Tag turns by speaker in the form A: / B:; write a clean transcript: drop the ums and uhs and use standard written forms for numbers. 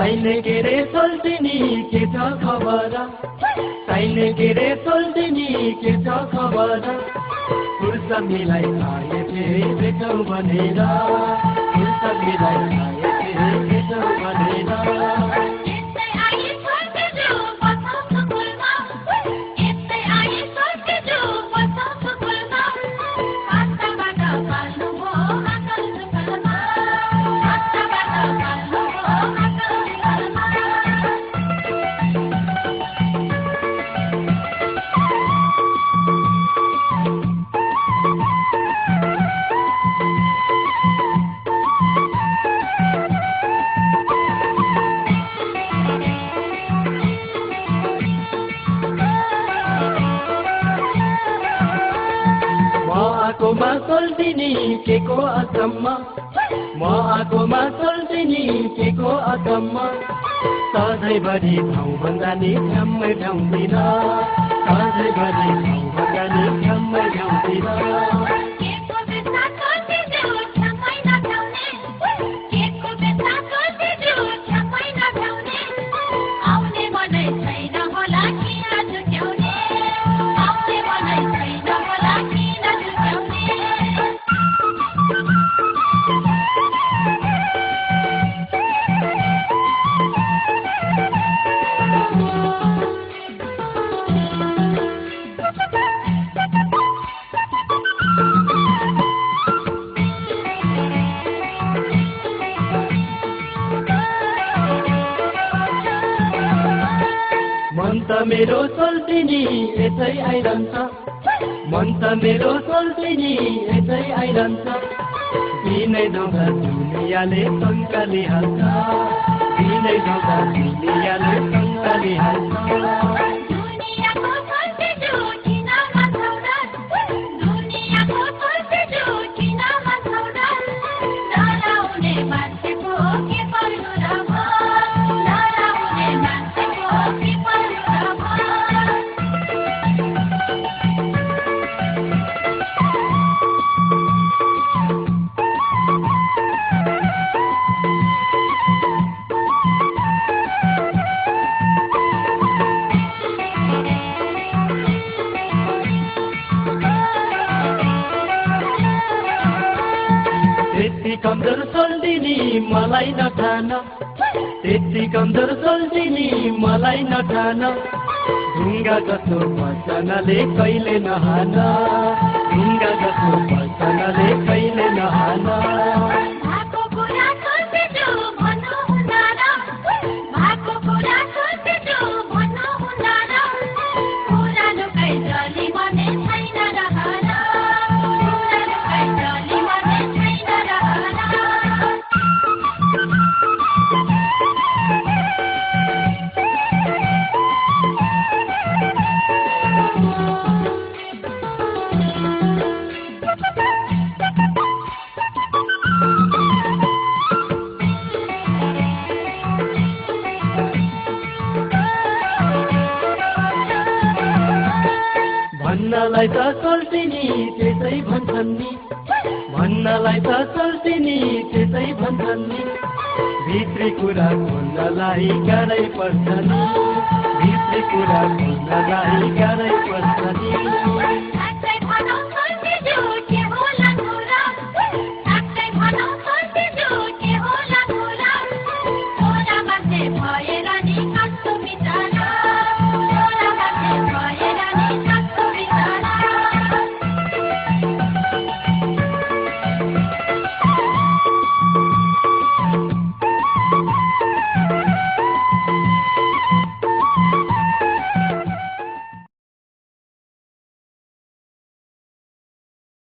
A: चाहिने के रे सोल्टिनी के छ खबर चाहिने के रे सोल्टिनी के छ खबर फुर्सद मिलाई आए फेरि भेटौँ भनेर फुर्सद मिलाई आए फेरि भेटौँ भनेर आकोमा सोल्टिनी के को अचम्म म आकोमा सोल्टिनी के को अचम्म सधैँभरि ठाउँभन्दा नि ठ्याम्मै ठाउँतिर सधैँभरि ठाउँभन्दा नि ठ्याम्मै ठाउँतिर मन त मेरो सोल्टिनी यसै आइरहन्छ मन त मेरो सोल्टिनी यसै आइरहन्छ दिनै धोका दुनियाँले सङ्कालिहाल्छ दिनै धोका दुनियाँले सङ्कालिहाल्छ त्यति कमजोर सोल्टिनी मलाई नठान त्यति कमजोर सोल्टिनी मलाई नठान ढुङ्गा जस्तो वचनले कहिले नहान ढुङ्गा जस्तो वचनले कहिले नहान भन्नलाई त सोल्टिनी त्यसै भन्छन् नि भन्नलाई त सोल्टिनी त्यसै भन्छन् नि भित्री कुरा खोल्नलाई गाह्रै पर्छ नि भित्री कुरा खोल्नलाई गाह्रै पर्छ नि